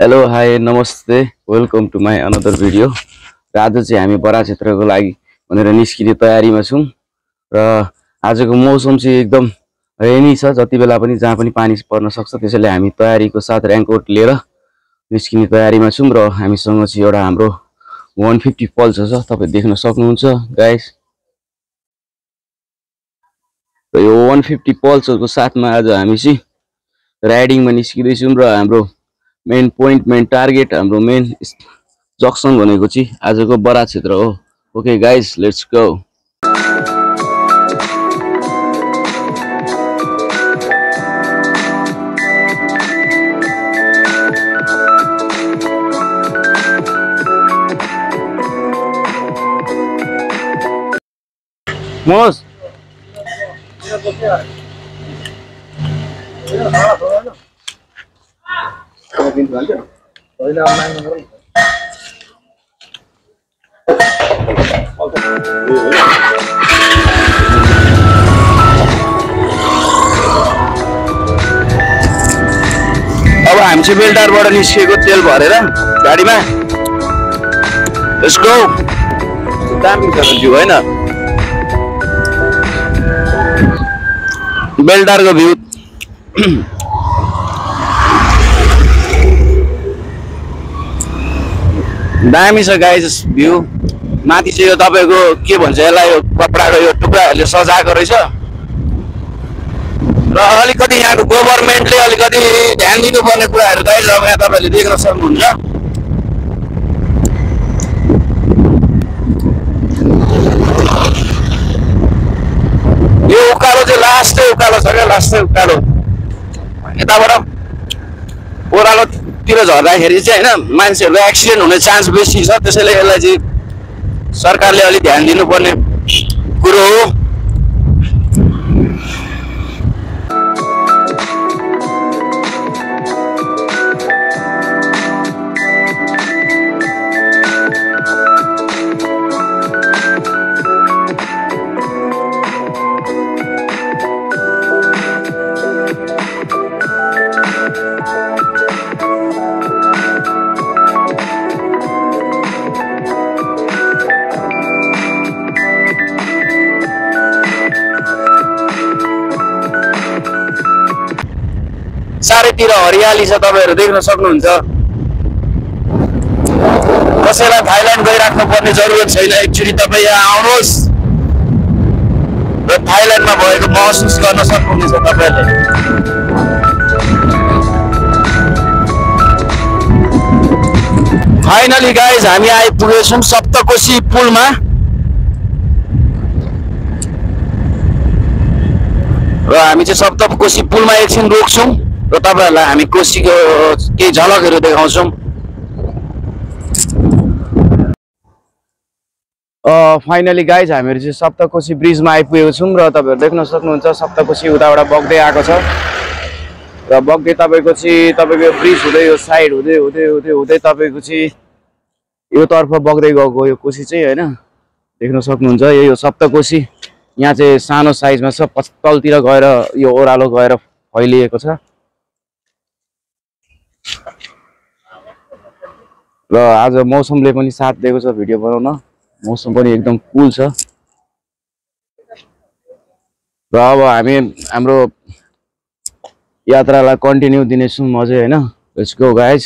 Hello hi नमस्ते welcome to my another video. र आज चाहिँ हामी बरा क्षेत्रको लागि भनेर निस्किने तयारीमा छौं र आजको मौसम चाहिँ एकदम रेनी छ। जति बेला पनि जहाँ पनि पानी पर्न सक्छ, त्यसैले हामी तयारीको साथ रेनकोट लिएर निस्किने तयारीमा छौं। र हामीसँग चाहिँ एउटा हाम्रो 150 पल्सर छ, तपाईं देख्न सक्नुहुन्छ गाइस। र यो 150 पल्सरको साथमा आज हामी चाहिँ राइडिङमा निस्किदै छौं र हाम्रो मेन पोइन्ट, मेन टार्गेट, हाम्रो मेन जक्सन भनेको चाहिँ आजको बरा क्षेत्र हो। Okay guys, let's go. मोस अब हामी चाहिँ बेलटारबाट निस्केको तेल भरेर गाडीमा। Let's go. दामी छ भ्यू हैन? बेलटारको भ्यू दामी छ गाइस भ्यू। माथि चाहिँ यो तपाईको के भन्छ यसलाई, यो कपडाको यो टुक्राहरूले सजाएको रहेछ। र अलिकति यहाँको गभर्नमेन्टले अलिकति ध्यान दिनुपर्ने कुराहरू गाइस अब यहाँ तपाईले देख्न सक्नुहुन्छ। यो उकालो चाहिँ लास्टै उकालो छ क्या, लास्टै उकालो। यताबाट ओह्रालोतिर झर्दाखेरि चाहिँ हैन मान्छेहरुको एक्सिडेन्ट हुने चान्स बेसी छ, त्यसैले यसलाई चाहिँ सरकारले अलि ध्यान दिनुपर्ने कुरो हो। चारैतिर हरियाली छ, तपाईहरु देख्न सक्नुहुन्छ। कसैलाई थाइल्यान्ड गइराख्नु पर्ने जरुरत छैन। एक्चुअली तपाई यहाँ आउनुहोस् र थाइल्यान्डमा भएको महसुस गर्न सक्नुहुनेछ तपाईहरुले। फाइनली गाइज हामी आइपुगेछौं सप्तकोशी पुलमा। र हामी चाहिँ सप्तकोशी पुलमा एकछिन रोक्छौं र तपाईहरुलाई हामी कोशीको केही झलकहरु देखाउँछौं। फाइनली गाइज हामीहरु चाहिँ सप्तकोशी ब्रिजमा आइपुगेको छौं र तपाईहरु देख्न सक्नुहुन्छ सप्तकोशी उताबाट बग्दै आएको छ। र बग्दै तपाईको चाहिँ तपाईको ब्रिज हुँदै यो साइड हुँदै हुँदै हुँदै हुँदै तपाईको चाहिँ यो तर्फ बग्दै गएको यो कोशी चाहिँ हैन, देख्न सक्नुहुन्छ। यो सप्तकोशी यहाँ चाहिँ सानो साइजमा छ, तलतिर गएर यो ओह्रालो गएर फैलिएको छ। र आज मौसमले पनि साथ दिएको छ भिडियो बनाउन, मौसम पनि एकदम कुल छ। र अब हामी हाम्रो यात्रालाई कन्टिन्यू दिनेछौं अझै हैन। Let's go guys.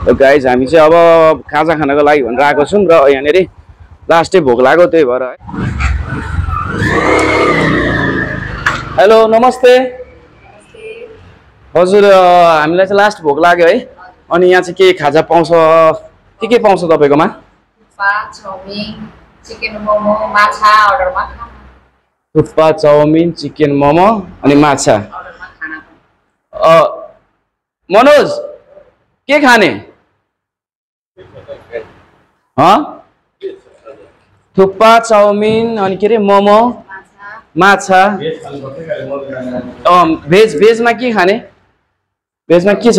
गाइज हामी चाहिँ अब खाजा खानको लागि भनेर आएको छौं र यहाँनेरि लास्टै भोक लाग्यो, त्यही भएर है। हेलो नमस्ते। हजुर हामीलाई चाहिँ लास्ट भोक लाग्यो है। अनि यहाँ चाहिँ के खाजा पाउँछ, के पाउँछ तपाईकोमा? थुक्पा, चाउमिन, चिकन मोमो अनि माछा। मनोज के खाने? थुक्पा, चाउमिन अनि के रे मोमो, माछा। भेजमा के खाने? भेजमा के छ?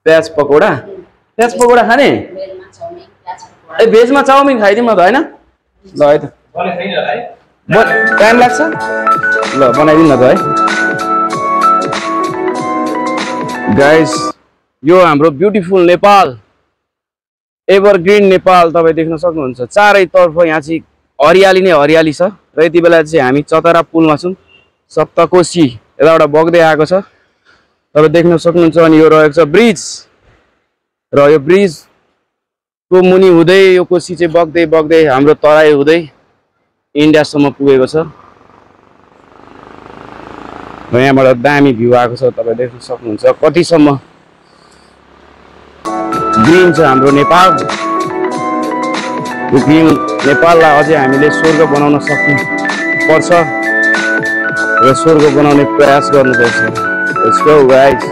प्याज पकौडा। प्याज पकौडा खाने? ए भेजमा चाउमिन खाइदिउँ न त हैन? ल है त टाइम लाग्छ ल बनाइदिनु न त है गाइस यो हाम्रो ब्युटिफुल नेपाल एभरग्रीन नेपाल तपाईँ देख्न सक्नुहुन्छ चारैतर्फ यहाँ चाहिँ हरियाली नै हरियाली छ र यति बेला चाहिँ हामी चतरा पुलमा छौँ सप्तकोशी यताबाट बग्दै आएको छ तपाईँ देख्न सक्नुहुन्छ अनि यो रहेको छ ब्रिज र यो ब्रिजको मुनि हुँदै यो कोशी चाहिँ बग्दै बग्दै हाम्रो तराई हुँदै इन्डियासम्म पुगेको छ र यहाँबाट दामी भ्यू आएको छ तपाईँ देख्न सक्नुहुन्छ कतिसम्म ग्रिन छ हाम्रो नेपाल यो ग्रिन नेपाललाई अझै हामीले स्वर्ग बनाउन पर्छ र स्वर्ग बनाउने प्रयास गर्नुपर्छ Let's go guys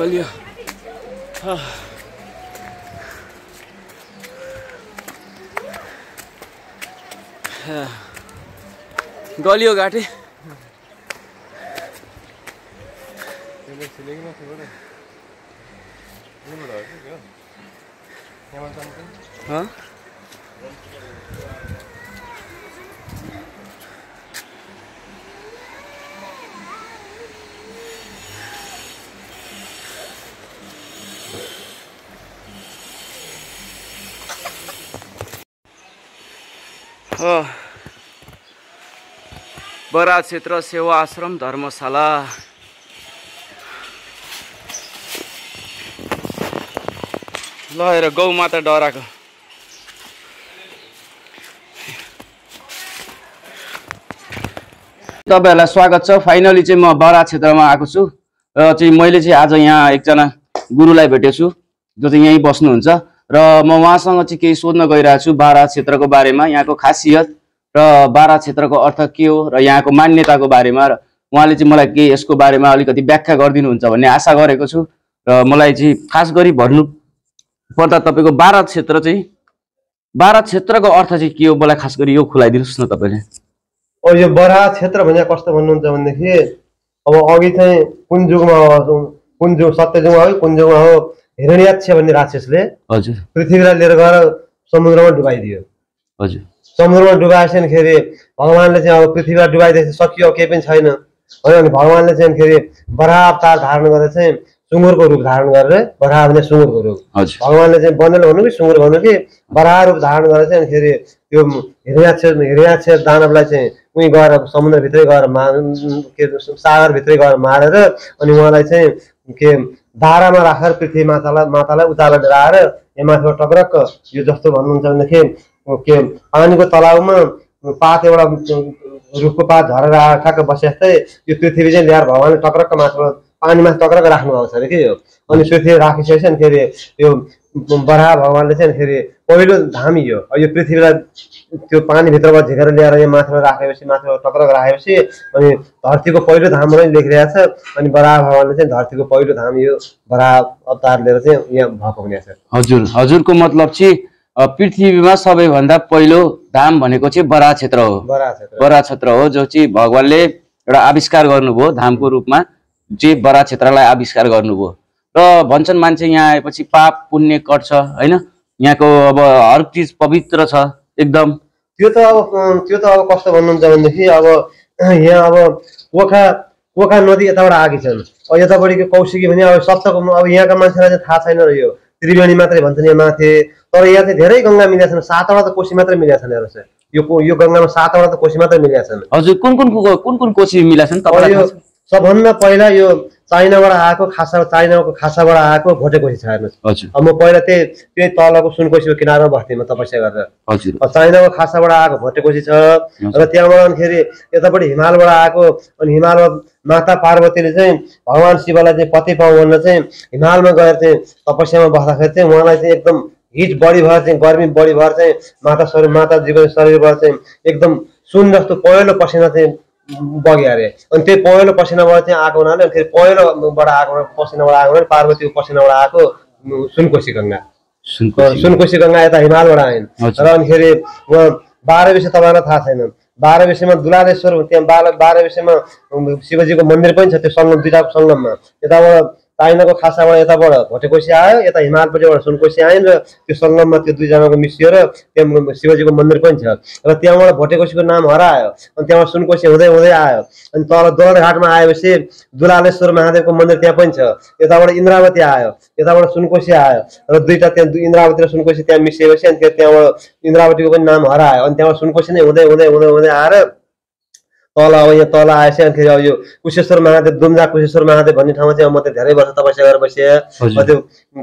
गलियो गलियो घाटे हाँ बराज क्षेत्र सेवा आश्रम धर्मशाला ल हेर गौ माता डराको तपाईहरुलाई स्वागत छ। फाइनली चाहिँ म बराज क्षेत्रमा आएको छु र चाहिँ मैले चाहिँ आज यहाँ एकजना गुरुलाई भेटेछु जो चाहिँ यहीँ बस्नुहुन्छ र म उहाँसँग चाहिँ केही सोध्न गइरहेको छु बराज क्षेत्रको बारेमा, यहाँको खासियत र बराज क्षेत्रको अर्थ के हो र यहाँको मान्यताको बारेमा। र उहाँले चाहिँ मलाई केही यसको बारेमा अलिकति व्याख्या गरिदिनुहुन्छ भन्ने आशा गरेको छु। र मलाई चाहिँ खास गरी भन्नु पर्दा तपाईको बराज क्षेत्र चाहिँ बराज क्षेत्रको अर्थ चाहिँ के हो मलाई खास गरी यो खुलाइदिनुस् न तपाईले। यो बराज क्षेत्र भने कस्तो भन्नुहुन्छ भनेदेखि अब अघि चाहिँ कुन युगमा सत्ययुगमा हो कुन युगमा हो हिरण्याक्ष भन्ने राक्षसले हजुर पृथ्वीलाई लिएर गएर समुद्रमा डुबाइदियो। हजुर समुद्रमा डुबाएपछि भगवानले चाहिँ अब पृथ्वीलाई डुबाइदिएपछि सकियो केही पनि छैन अनि भगवानले चाहिँ बराह अवतार धारण गरेर चाहिँ सुँगुरको रूप धारण गरेर बराह भने सुँगुरको रूप हजुर भगवानले चाहिँ बनेल भन्नु कि सुँगुर भन्नु कि बराह रूप धारण गरेर चाहिँ अनिखेरि त्यो हिरण्याक्ष दानवलाई चाहिँ उहीँ गएर समुद्रभित्रै गएर के सागरभित्रै गएर मारेर अनि उहाँलाई चाहिँ के दारामा राखेर पृथ्वी मातालाई उतालो लिएर आएर यहाँ माथिबाट टक्रक्क यो जस्तो भन्नुहुन्छ भनेदेखि के पानीको तलाउमा पात एउटा रुखको पात झरेर आएर ठ्याक्क बसे जस्तै यो पृथ्वी चाहिँ ल्याएर भगवानले टक्रक्क माथिबाट पानीमा टक्रक्क राख्नु भएको छ अरे कि यो अनि पृथ्वी राखिसकेपछि अनिखेरि यो बराह भगवानले चाहिँ अनिखेरि पहिलो धाम यो पृथ्वीलाई त्यो पानीभित्रबाट झिकेर ल्याएर यहाँ माथिबाट राखेपछि माथिबाट टक्रक्क राखेपछि अनि धरतीको पहिलो धाम नै लेखिरहेको छ अनि बराह भगवानले चाहिँ धरतीको पहिलो धाम यो बराह अवतार लिएर चाहिँ यहाँ भएको हुनेछ हजुरको मतलब चाहिँ पृथ्वीमा सबैभन्दा पहिलो धाम भनेको चाहिँ बराह क्षेत्र हो बराह क्षेत्र हो जो चाहिँ भगवानले एउटा आविष्कार गर्नुभयो धामको रूपमा चाहिँ बराह क्षेत्रलाई आविष्कार गर्नुभयो र भन्छन् मान्छे यहाँ आएपछि पाप पुण्य कट्छ हैन यहाँको अब हर चिज पवित्र छ एकदम त्यो त अब कस्तो भन्नुहुन्छ भनेदेखि अब यहाँ अब कोखा नदी यताबाट आएकी छन् यतापट्टिको कौशिकी भने अब सप्तको अब यहाँका मान्छेलाई चाहिँ थाहा छैन यो त्रिवेणी मात्रै भन्छन् यहाँ माथि तर यहाँ चाहिँ धेरै गङ्गा मिलेका छन् 7वटा त कोशी मात्रै मिलेका छन् हेर्नुहोस् यो गङ्गामा 7वटा त कोशी मात्रै मिलेका छन् हजुर कुन कोशी मिलेका छन् तपाईँलाई सबभन्दा पहिला यो चाइनाबाट आएको चाइनाको खासाबाट आएको भोटेकोशी छ हेर्नुहोस् अब म पहिला त्यही तलको सुनकोशीको किनारमा बस्थेँ म तपस्या गरेर चाइनाको खासाबाट आएको भोटेकोशी छ र त्यहाँबाट अनिखेरि यतापट्टि हिमालबाट आएको अनि हिमालमा माता पार्वतीले चाहिँ भगवान शिवलाई चाहिँ पति पाउँ भनेर चाहिँ हिमालमा गएर चाहिँ तपस्यामा बस्दाखेरि चाहिँ उहाँलाई चाहिँ एकदम हिट बढी भएर चाहिँ गर्मी बढी भएर चाहिँ माताजीको शरीरबाट चाहिँ एकदम सुन जस्तो पहेँलो पसिना चाहिँ बग्यो अरे अनि त्यही पहेँलो पसिनाबाट चाहिँ आएको हुनाले फेरि पहेँलोबाट आएको पसिनाबाट आएको भने पार्वतीको पसिनाबाट आएको सुनकोशी गङ्गा यता हिमालबाट आइन् र अनिखेरि उहाँ 12 विषय तपाईँलाई थाहा छैन 12 विषयमा दुलालेश्वर त्यहाँ 12 विषयमा शिवजीको मन्दिर पनि छ त्यो सङ्गम दुईटाको सङ्गममा यताबाट चाइनाको खासाबाट यताबाट भोटेकोशी आयो यता हिमालपट्टिबाट सुनकोशी आइन् र त्यो सङ्गममा त्यो दुईजनाको मिसियो र त्यहाँ शिवजीको मन्दिर पनि छ र त्यहाँबाट भोटेकोशीको नाम हरायो अनि त्यहाँबाट सुनकोशी हुँदै हुँदै आयो अनि तल दोलघाटमा आएपछि दुलालेश्वर महादेवको मन्दिर त्यहाँ पनि छ यताबाट इन्द्रावती आयो यताबाट सुनकोशी आयो र दुईटा त्यहाँ इन्द्रावती र सुनकोशी त्यहाँ मिसिएपछि अनि त्यहाँबाट इन्द्रावतीको पनि नाम हरायो अनि त्यहाँबाट सुनकोशी नै हुँदै हुँदै हुँदै हुँदै आएर तल अब यहाँ तल आएपछि अनिखेरि अब यो कुशेश्वर महादेव दुम्जा कुशेश्वर महादेव भन्ने ठाउँमा चाहिँ म त धेरै वर्ष तपस्या गरेर बसेँ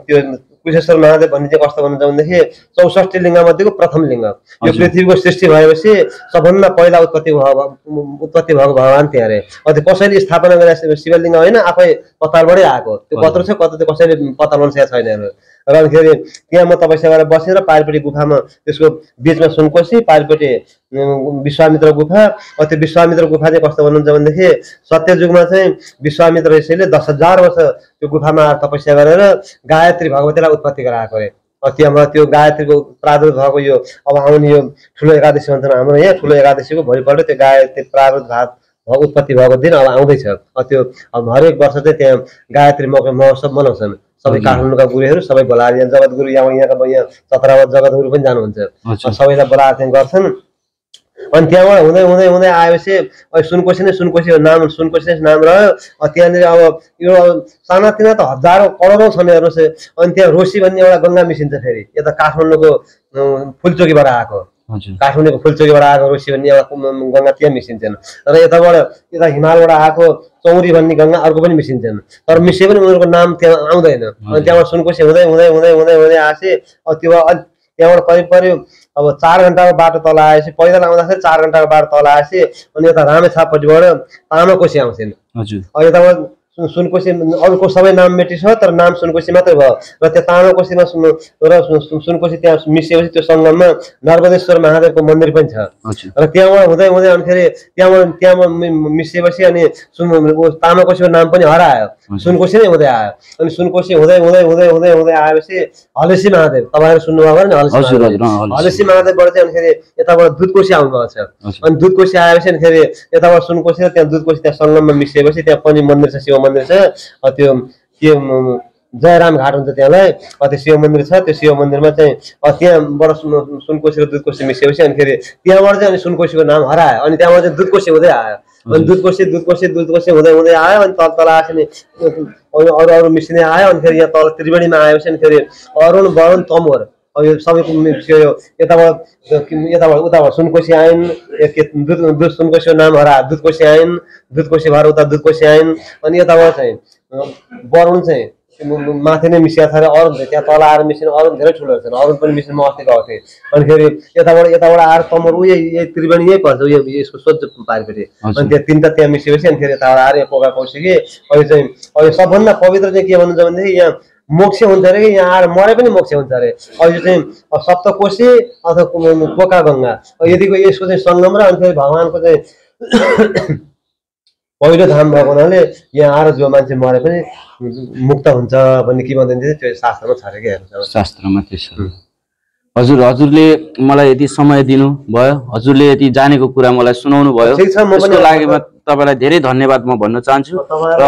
त्यो कुशेश्वर महादेव भन्ने चाहिँ कस्तो भन्नुहुन्छ भनेदेखि 64 लिङ्ग मध्येको प्रथम लिङ्ग यो पृथ्वीको सृष्टि भएपछि सबभन्दा पहिला उत्पत्ति भएको भगवान त्यहाँ अरे त्यो कसैले स्थापना गरेर शिवलिङ्ग होइन आफै पतालबाटै आएको त्यो कत्रो छ कत्रो त्यो कसैले पत्ता लगाउन सकेको छैन र अनिखेरि त्यहाँ म तपस्या गरेर बसेर पारिपट्टि गुफामा त्यसको बिचमा सुनकोशी पारिपट्टि विश्वामित्र गुफा त्यो विश्वामित्र गुफा चाहिँ कस्तो भन्नुहुन्छ भनेदेखि सत्ययुगमा चाहिँ विश्वामित्र ऋषिले 10,000 वर्ष त्यो गुफामा तपस्या गरेर गायत्री भगवतीलाई उत्पत्ति गराएको अरे त्यहाँबाट त्यो गायत्रीको प्रादुर्भाव भएको यो अब आउने यो ठुलो एकादशी भन्छन् हाम्रो यहाँ ठुलो एकादशीको भोलिपल्ट त्यो गायत्री प्रादुर्भाव उत्पत्ति भएको दिन अब आउँदैछ त्यो अब हरेक वर्ष चाहिँ त्यहाँ गायत्री महोत्सव मनाउँछन् सबै काठमाडौँका गुरुहरू सबै बोलाएर जगतगुरु यहाँका यहाँ चतरावत जगतगुरु पनि जानुहुन्छ सबैलाई बोलाएर चाहिँ गर्छन् अनि त्यहाँबाट हुँदै हुँदै हुँदै आएपछि सुनकोशी नै सुनकोशी नाम रह्यो त्यहाँनिर अब यो सानातिना त हजारौँ करोडौँ छन् हेर्नुहोस् अनि त्यहाँ रोसी भन्ने एउटा गङ्गा मिसिन्छ फेरि यता काठमाडौँको फुलचोकीबाट आएको काठमाडौँको फुलचोकीबाट आएको रोसी भन्ने एउटा गङ्गा त्यहाँ मिसिन्छन् र यता हिमालबाट आएको चौरी भन्ने गङ्गा अर्को पनि मिसिन्छन् तर मिसिए पनि उनीहरूको नाम त्यहाँ आउँदैन अनि त्यहाँबाट सुनकोशी हुँदै हुँदै हुँदै हुँदै हुँदै आएपछि त्यो त्यहाँबाट करिब अब 4 घन्टाको बाटो तल आएपछि पैदल आउँदाखेरि 4 घन्टाको बाटो तल आएपछि अनि यता रामेछापट्टिबाट तामाकोशी आउँछन् यताबाट सुनकोशी अरूको सबै नाम मेटिछ तर नाम सुनकोशी मात्रै भयो र त्यो तामाकोशीमा र सुनकोशी त्यहाँ मिसिएपछि त्यो सङ्गममा नर्मदेश्वर महादेवको मन्दिर पनि छ र त्यहाँबाट हुँदै हुँदै अनिखेरि त्यहाँबाट मिसिएपछि अनि तामाकोशीको नाम पनि हरायो सुनकोशी नै हुँदै आयो अनि सुनकोशी हुँदै हुँदै हुँदै हुँदै हुँदै आएपछि हलेसी महादेव तपाईँहरू सुन्नुभएको नि हलेसी महादेवबाट चाहिँ अनिखेरि यताबाट दुधकोशी आउनुभएको छ अनि दुधकोशी आएपछि अनिखेरि यताबाट सुनकोशी र त्यहाँ दुधकोशी त्यहाँ सङ्गममा मिसिएपछि त्यहाँ पनि मन्दिर छ शिव मन्दिर छ त्यो के जयराम घाट हुन्छ त्यहाँलाई त्यो शिव मन्दिर छ त्यो शिव मन्दिरमा चाहिँ त्यहाँबाट सुनकोशी र दुधकोशी मिसिएपछि अनिखेरि त्यहाँबाट चाहिँ अनि सुनकोशीको नाम हरायो अनि त्यहाँबाट चाहिँ दुधकोशी हुँदै आयो अनि दुधकोसी हुँदै आयो अनि तल आएको नि अरू मिसिने आयो अनि फेरि यहाँ तल त्रिवेणीमा आएपछि अनि फेरि अरुण वरुण तमोर अब यो सबैको यताबाट उताबाट सुनकोसी आइन् दुध सुनकोसीको नाम हरा दुधकोसी आइन् दुधकोसी भएर उता दुधकोसी आइन् अनि यताबाट चाहिँ वरुण चाहिँ माथि नै मिसिया छ अरुण त्यहाँ तल आएर मिसिनु अरुण धेरै ठुलोहरू छन् अरुण पनि मिसिनु म अस्ति गएको थिएँ अनि फेरि यताबाट आएर तमोर यही त्रिवेणी यही पर्छ यसको सोझ पारिपट्टि अनि त्यहाँ तिनवटा त्यहाँ मिसिएपछि अनि फेरि यताबाट आएर पोका कौशिकी अहिले सबभन्दा पवित्र चाहिँ के भन्नुहुन्छ भनेदेखि यहाँ मोक्ष हुन्छ अरे कि यहाँ आएर मरे पनि मोक्ष हुन्छ अरे अहिले चाहिँ सप्तकोशी अथवा पोका गङ्गा यदिको यसको चाहिँ सङ्गम र अनि फेरि भगवानको चाहिँ पहिलो धाम भएको हुनाले यहाँ आएर जो मान्छे मरे पनि मुक्त हुन्छ भन्ने के भन्दैन त्यो शास्त्रमा छ अरे के शास्त्रमा त्यसो हजुरले मलाई यति समय दिनु भयो हजुरले यति जानेको कुरा मलाई सुनाउनु भयो त्यसको लागि तपाईलाई धेरै धन्यवाद म भन्न चाहन्छु र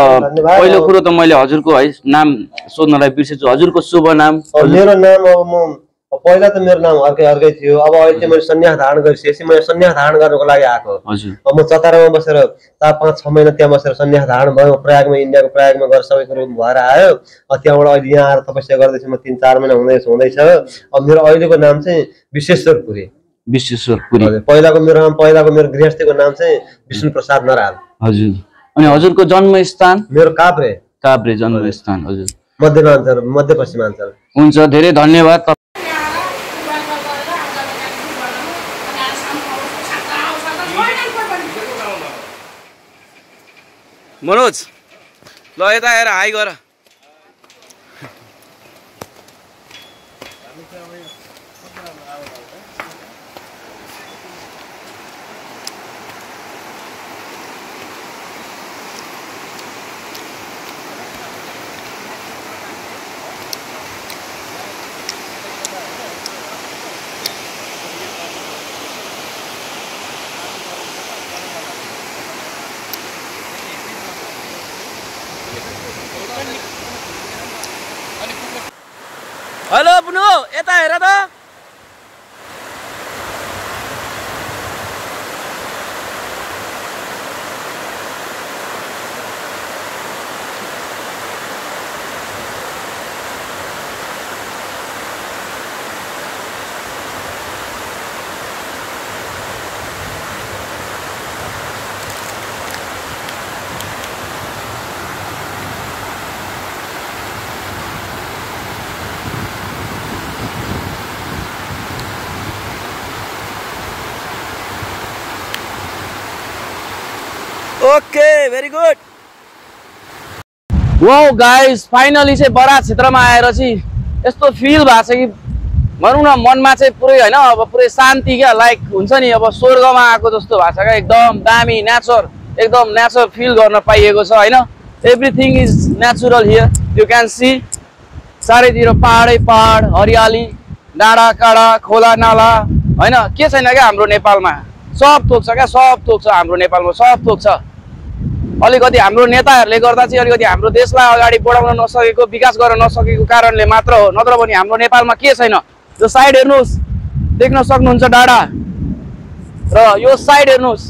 पहिलो कुरो त मैले हजुरको है नाम सोध्नलाई बिर्सेछु हजुरको शुभ नाम मेरो नाम अब म पहिला त मेरो नाम अर्कै थियो अब अहिले चाहिँ मैले सन्यास धारण गरिसकेपछि मैले सन्यास धारण गर्नको लागि आएको अब म चतारामा बसेर 5-6 महिना त्यहाँ बसेर सन्यास धारण भयो प्रयागमा इन्डियाको प्रयागमा गएर सबै कुरो भएर आयो त्यहाँबाट अहिले यहाँ आएर तपस्या गर्दैछु म 3-4 महिना हुँदैछ अब मेरो अहिलेको नाम चाहिँ विश्वेश्वर पुरी पहिलाको मेरो गृहस्थीको नाम चाहिँ विष्णु प्रसाद नराल हजुर अनि हजुरको जन्मस्थान मेरो काभ्रे जन्मस्थान हजुर मध्यपश्चिमाञ्चल हुन्छ धेरै धन्यवाद मनोज ल यता आएर हाई गर हेलो बुनु यता हेर त okay very good wow guys finally चाहिँ बरात क्षेत्रमा आएर चाहिँ यस्तो फिल भएको छ कि भनौँ न मनमा चाहिँ पुरै हैन अब पुरै शान्ति क्या लाइक हुन्छ नि अब स्वर्गमा आएको जस्तो भएको छ क्या एकदम दामी एकदम नेचर फिल गर्न पाइएको छ हैन everything is natural here you can see चारैतिर पहाडै पहाड हरियाली डाँडा काँडा खोला नाला हैन के छैन क्या हाम्रो नेपालमा सब थोक छ क्या सब थोक छ हाम्रो नेपालमा सब थोक छ अलिकति हाम्रो नेताहरूले गर्दा चाहिँ अलिकति हाम्रो देशलाई अगाडि बढाउन नसकेको विकास गर्न नसकेको कारणले मात्र हो नत्र पनि हाम्रो नेपालमा के छैन यो साइड हेर्नुहोस् देख्न सक्नुहुन्छ डाँडा र यो साइड हेर्नुहोस्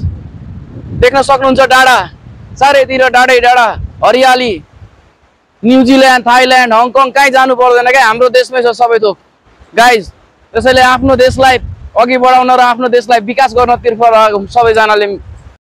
देख्न सक्नुहुन्छ डाँडा चारैतिर डाँडै डाँडा हरियाली न्युजिल्यान्ड थाइल्यान्ड हङकङ कहीँ जानु पर्दैन क्या हाम्रो देशमै छ सबै थोक गाइज त्यसैले आफ्नो देशलाई अघि बढाउन र आफ्नो देशलाई विकास गर्नतर्फ सबैजनाले